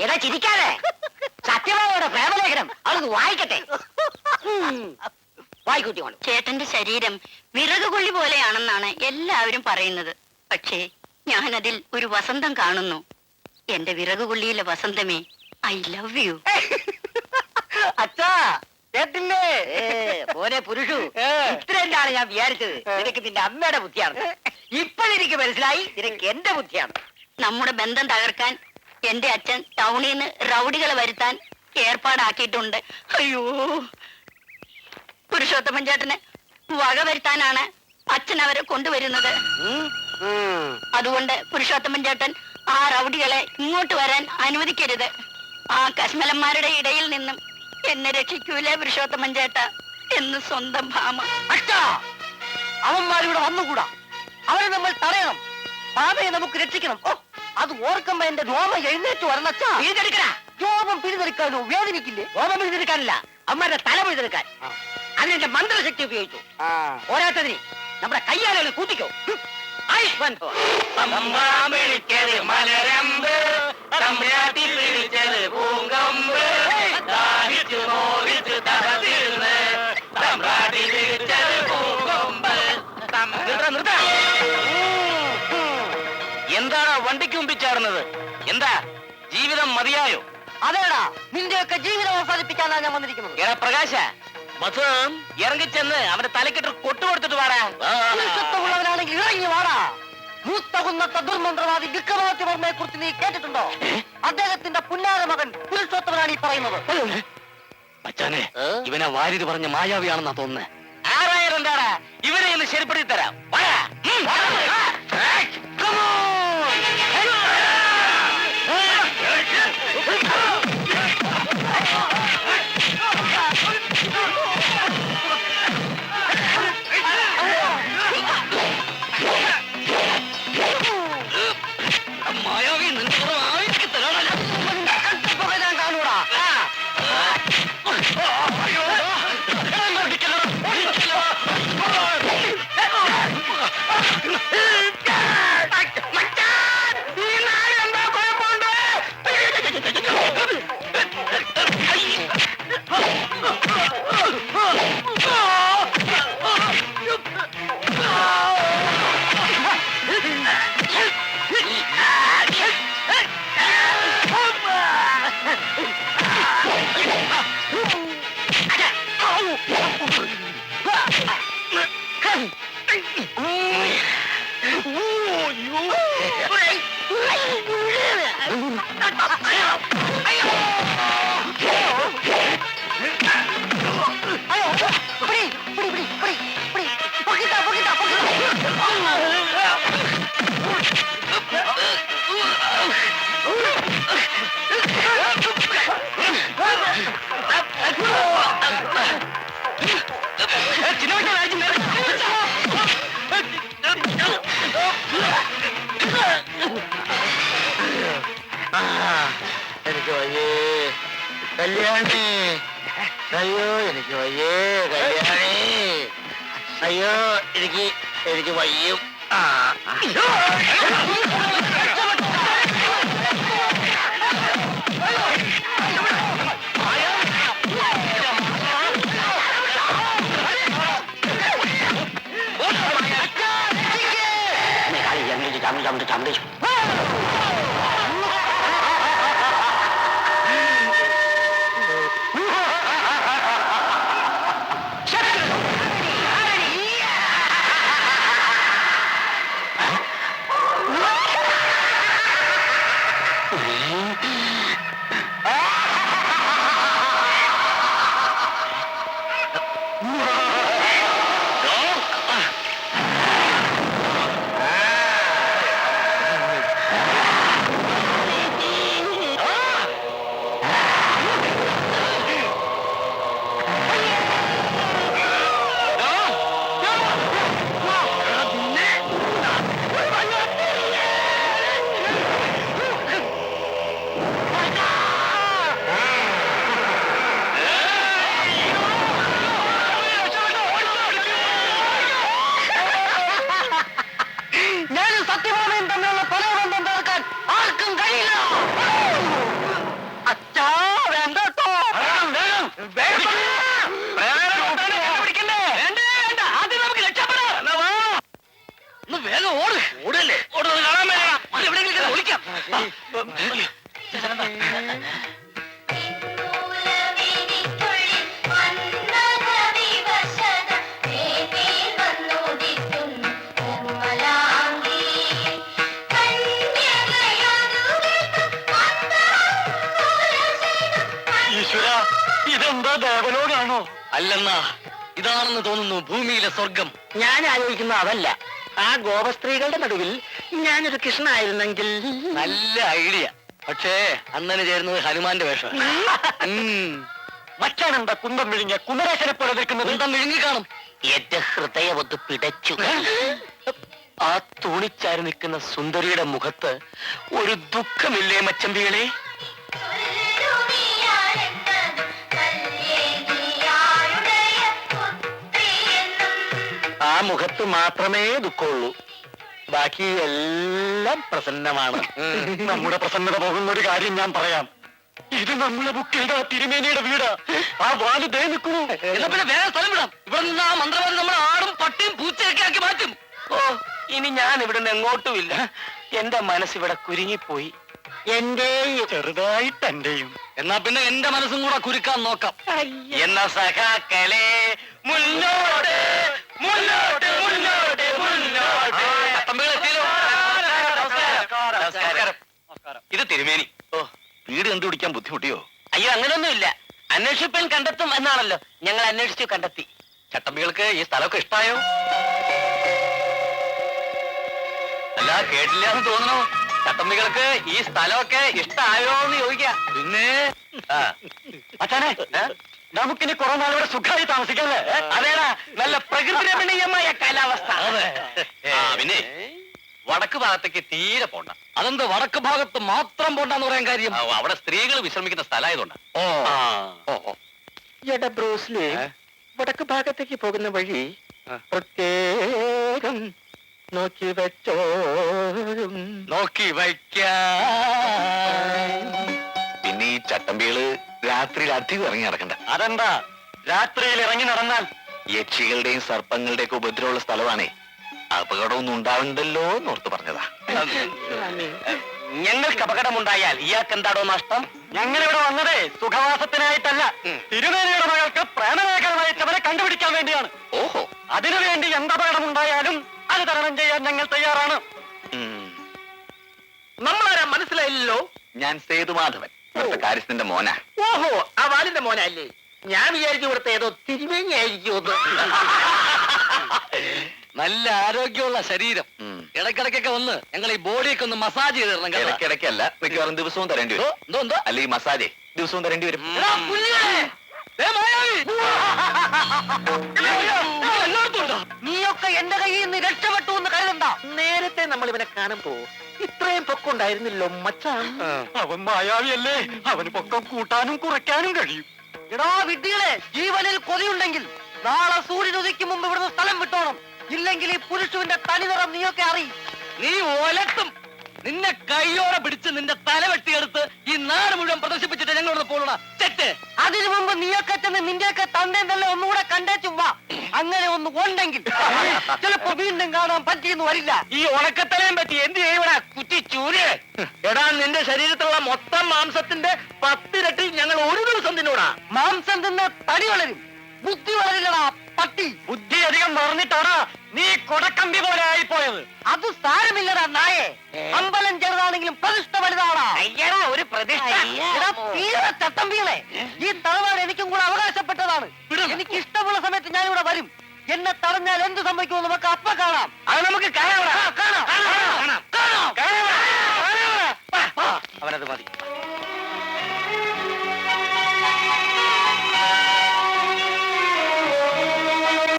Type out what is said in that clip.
എടാ ചിരിക്കാതെ. സത്യഭാമയുടെ പ്രേമലേഖനം അവൾക്ക് വായിക്കട്ടെ. വായിക്കൂട്ടി കൊണ്ട്. ചേട്ടന്റെ ശരീരം വിറകുകൊള്ളി പോലെയാണെന്നാണ് എല്ലാവരും പറയുന്നത്. പക്ഷേ ഞാനതിൽ ഒരു വസന്തം കാണുന്നു. എന്റെ വിറകുകൊള്ളിയിലെ വസന്തമേ, ഐ ലവ് യു. അച്ഛാ കേട്ടില്ലേ? മോനെ പുരുഷു, ഇത്രയല്ലാണ് ഞാൻ വിചാരിച്ചത്. നിനക്ക് നിന്റെ അമ്മയുടെ ബുദ്ധിയാണ്. ഇപ്പോഴെനിക്ക് മനസ്സിലായി നിനക്ക് എന്റെ ബുദ്ധിയാണ്. നമ്മുടെ ബന്ധം തകർക്കാൻ എന്റെ അച്ഛൻ ടൗണിൽ നിന്ന് റൗഡികളെ വരുത്താൻ ഏർപ്പാടാക്കിയിട്ടുണ്ട്. അയ്യോ, പുരുഷോത്തമൻ ചേട്ടന് വക വരുത്താനാണ് അച്ഛൻ അവരെ കൊണ്ടുവരുന്നത്. അതുകൊണ്ട് പുരുഷോത്തമൻ ചേട്ടൻ ആ റൗഡികളെ ഇങ്ങോട്ട് വരാൻ അനുവദിക്കരുത്. ആ കശ്മലന്മാരുടെ ഇടയിൽ നിന്നും എന്നെ രക്ഷിക്കൂലേ പുരുഷോത്തമൻ ചേട്ട എന്ന് സ്വന്തം ഭാമ. അച്ഛാ, അവന്മാരിവിടെ വന്നുകൂടാ. അവരെ നമ്മൾ തടയണം. ഭാമയെ നമുക്ക് രക്ഷിക്കണം. ഓ, അത് ഓർക്കുമ്പോ എന്റെ രോമം എഴുന്നേറ്റ് വരണച്ചാ. പിരിതെടുക്കണ രോമം പിരിതെടുക്കാനോ? വേദനിക്കില്ലേ? രോമം പിരിതെടുക്കാനില്ല, അമ്മയുടെ തല പിരിതെടുക്കാൻ. അതിനെന്റെ മന്ത്രശക്തി ഉപയോഗിച്ചു. പോരാത്തതിന് നമ്മുടെ കയ്യാലെ കൂട്ടിക്കോ. എന്താണ് വണ്ടിക്ക് മുമ്പിൽ ചേർന്നത്? എന്താ ജീവിതം മതിയായോ? അതേടാ, നിന്റെയൊക്കെ ജീവിതം അവസാനിപ്പിക്കാനാണ് ഞാൻ വന്നിരിക്കുന്നത്. എടാ പ്രകാശ, മധുരം ഇറങ്ങിച്ചെന്ന് അവന്റെ തലക്കിട്ട് കൊട്ടുകൊടുത്തിട്ട് വാടാ. ഉള്ളവനാണെങ്കിൽ ഇറങ്ങി വാടാ. മൂത്തകുന്നത്തെ ദുർമന്ത്രവാദി വിക്രമാദിത്യവർമ്മയെ കുറിച്ച് നീ കേട്ടിട്ടുണ്ടോ? അദ്ദേഹത്തിന്റെ പുന്നാര മകൻ പുരുഷോത്തമനാണ് ഈ പറയുന്നത്. മച്ചാനെ, ഇവനെ വാരിത് പറഞ്ഞ മായാവിയാണെന്നാ തോന്നുന്നത്. ആരായാലും എന്താടാ, ഇവനെ ഇന്ന് ശരിപ്പെടുത്തി തരാം. മായാവി നിന്റെ ഞാൻ കാണൂടാ. എനിക്ക് വയ്യേ കല്യാണി. അയ്യോ എനിക്ക് വയ്യേ കല്യാണി. അയ്യോ എനിക്ക് വയ്യും. ഈശ്വര, ഇതെന്താ ദേവലോകാണോ? അല്ലെന്നാ, ഇതാണെന്ന് തോന്നുന്നു ഭൂമിയിലെ സ്വർഗം. ഞാൻ ആലോചിക്കുന്ന അതല്ല, ആ ഗോപസ്ത്രീകളുടെ നടുവിൽ ഞാനൊരു കൃഷ്ണനായിരുന്നെങ്കിൽ. നല്ല ഐഡിയ. പക്ഷേ അന്നന് ചേരുന്നത് ഹനുമാന്റെ വേഷം. മച്ചാനെന്താ കുന്തം വിഴിഞ്ഞ കുമരേശനെ പോലെ നിൽക്കുന്നത്? കുന്തം വിഴുങ്ങി കാണും. എന്റെ ഹൃദയം ഒന്ന് പിടച്ചു. ആ തൂണിച്ചാരി നിൽക്കുന്ന സുന്ദരിയുടെ മുഖത്ത് ഒരു ദുഃഖമില്ലേ മച്ചമ്പികളെ? ആ മുഖത്ത് മാത്രമേ ദുഃഖമുള്ളൂ, ബാക്കി എല്ലാം പ്രസന്നമാണ്. നമ്മുടെ പ്രസന്നത പോകുന്ന ഒരു കാര്യം ഞാൻ പറയാം. ഇത് നമ്മളെ ബുക്കിയുടെ തിരുമേനിയുടെ വീട്. ആ വാല് ദേ നിൽക്കുന്നു. എന്നാ പിന്നെ വേറെ സ്ഥലം വിടാം. ഇവിടെ നിന്ന് ആ മന്ത്രവാദി നമ്മൾ ആടും പട്ടിയും പൂച്ചയൊക്കെ ആക്കി മാറ്റും. ഓ, ഇനി ഞാൻ ഇവിടുന്ന് എങ്ങോട്ടുമില്ല. എന്റെ മനസ്സിവിടെ കുരുങ്ങിപ്പോയി. എന്റെയും ചെറുതായിട്ട് എന്റെയും. എന്നാ പിന്നെ എന്റെ മനസ്സും കൂടെ കുരുക്കാൻ നോക്കാം. എന്ന സഖാക്കളെ മുന്നോട്ട് മുന്നോട്ട് മുന്നോട്ട് മുന്നോട്ട്. നമസ്കാരം. ഇത് തിരുമേനി. ഓ, വീട് കണ്ടുപിടിക്കാൻ ബുദ്ധിമുട്ടിയോ? അയ്യോ, അങ്ങനൊന്നുമില്ല. അന്വേഷിപ്പൻ കണ്ടെത്തും എന്നാണല്ലോ. ഞങ്ങൾ അന്വേഷിച്ചു കണ്ടെത്തി. ചട്ടമ്പികൾക്ക് ഈ സ്ഥലമൊക്കെ ഇഷ്ടായോ? അല്ല, കേട്ടില്ല എന്ന് തോന്നണോ? ചട്ടമ്പികൾക്ക് ഈ സ്ഥലമൊക്കെ ഇഷ്ടായോ എന്ന് ചോദിക്കാം. പിന്നെ അച്ഛനെ, നമുക്കിനി കുറെ നാളിവിടെ സുഖമായി താമസിക്കല്ലേ? അതേടാ, നല്ല പ്രകൃതി രമണീയമായ കാലാവസ്ഥ. പിന്നെ വടക്ക് ഭാഗത്തേക്ക് തീരെ പോണ്ട. അതെന്ത് വടക്ക് ഭാഗത്ത് മാത്രം പോണ്ടെന്ന് പറയാൻ കാര്യം? അവിടെ സ്ത്രീകൾ വിശ്രമിക്കുന്ന സ്ഥലമായതുകൊണ്ട്. എടാ ബ്രൂസ്ലി, വടക്ക് ഭാഗത്തേക്ക് പോകുന്ന വഴി പ്രത്യേകം നോക്കി വെച്ചോ. നോക്കി വയ്ക്കാം. പിന്നെ ഈ ചട്ടമ്പികള് രാത്രിയിൽ അധികം ഇറങ്ങി നടക്കണ്ട. അതെന്താ? രാത്രിയിൽ ഇറങ്ങി നടന്നാൽ യക്ഷികളുടെയും സർപ്പങ്ങളുടെയും ഒക്കെ ഉപദ്രവമുള്ള സ്ഥലമാണേ. അപകടമൊന്നും ഉണ്ടാവണ്ടല്ലോ എന്നോർത്ത് പറഞ്ഞതാ. ഞങ്ങൾക്ക് അപകടമുണ്ടായാൽ ഇയാൾക്ക് എന്താണോ നഷ്ടം? ഞങ്ങളിവിടെ വന്നതേ സുഖവാസത്തിനായിട്ടല്ല, തിരുമേനിയുടെ മകൾക്ക് പ്രേമലേഖനം അയച്ചവരെ കണ്ടുപിടിക്കാൻ വേണ്ടിയാണ്. ഓഹോ, അതിനുവേണ്ടി എന്തപകടമുണ്ടായാലും അത് തരണം ചെയ്യാൻ ഞങ്ങൾ തയ്യാറാണ്. നമ്മളാരാ മനസ്സിലായില്ലല്ലോ? ഞാൻ സേതുമാധവൻ, ഇവിടുത്തെ കാര്യസ്ഥന്റെ മോനാ. ഓഹോ, ആ വാലിന്റെ മോനല്ലേ? ഞാൻ വിചാരിച്ചു ഇവിടുത്തെ ഏതോ തിരുമേനി ആയിരിക്കുമെന്ന്. നല്ല ആരോഗ്യമുള്ള ശരീരം. ഇടയ്ക്കിടയ്ക്കൊക്കെ വന്ന് ഞങ്ങൾ ഈ ബോഡിയൊക്കെ ഒന്ന് മസാജ് ചെയ്ത് തരണം. ഇടയ്ക്കിടയ്ക്കല്ല, മിക്കവാറും ദിവസവും തരേണ്ടി വരും. എന്തോ അല്ല, ഈ മസാജ് ദിവസവും തരേണ്ടി വരും. നീയൊക്കെ എന്റെ കയ്യിൽ നിന്ന് രക്ഷപ്പെട്ടു എന്ന് കരുതണ്ട. നേരത്തെ നമ്മൾ ഇവനെ കാണുമ്പോ ഇത്രയും പൊക്കമുണ്ടായിരുന്നില്ലോ മച്ചാൻ. അവൻ മായാവിയല്ലേ, അവന് പൊക്കം കൂട്ടാനും കുറയ്ക്കാനും കഴിയും. എടാ വിഡ്ഢികളെ, ജീവനിൽ കൊതിയുണ്ടെങ്കിൽ നാളെ സൂര്യൻ ഉദിക്കും മുമ്പ് ഇവിടുന്ന് സ്ഥലം വിട്ടോണം. ഇല്ലെങ്കിൽ ഈ പുരുഷുവിന്റെ തനിനിറം നീയൊക്കെ അറിയും. നീ ഒലത്തും. നിന്നെ കൈയോടെ പിടിച്ച് നിന്റെ തല വെട്ടിയെടുത്ത് ഈ നാട് മുഴുവൻ പ്രദർശിപ്പിച്ചിട്ട് ഞങ്ങളോട് പോകണ തെറ്റ്. അതിനു മുമ്പ് നീയൊക്കെ ചെന്ന് നിന്റെയൊക്കെ തന്തയും തന്നെ ഒന്നുകൂടെ കണ്ടേച്ചും വാ. അങ്ങനെ ഒന്ന് ഉണ്ടെങ്കിൽ ചിലപ്പോ വീണ്ടും കാണാൻ പറ്റിയെന്ന് വരില്ല. ഈ ഉണക്കത്തലയും പറ്റി എന്ത് ചെയ്യണ കുറ്റി ചൂര്? എടാ, നിന്റെ ശരീരത്തിലുള്ള മൊത്തം മാംസത്തിന്റെ 10 ഇരട്ടി ഞങ്ങൾ ഒരു ദിവസം തിന്നൂടാ. മാംസം തിന്ന് തടി വളരും, ബുദ്ധി വളരില്ലടാ പട്ടി. ബുദ്ധി അധികം പറഞ്ഞിട്ടാണ് നീ കൊടക്കമ്പി പോലെ ആയിപ്പോയത്. അത് സാരമില്ലടാ നായേ. അമ്പലം ചെറുതാണെങ്കിലും പ്രതിഷ്ഠ വലുതാടാ. അയ്യടാ, ഒരു പ്രതിഷ്ഠ. ചട്ടമ്പികളെ, ഈ തറവാട് എനിക്കും കൂടെ അവകാശപ്പെട്ടതാണ്. എനിക്ക് ഇഷ്ടമുള്ള സമയത്ത് ഞാൻ ഇവിടെ വരും. എന്നെ തടഞ്ഞാൽ എന്ത് സംഭവിക്കുമെന്ന് നമുക്ക് അപ്പ കാണാം. അത് നമുക്ക് കാണാം. കാണാം. അവനത് മതി.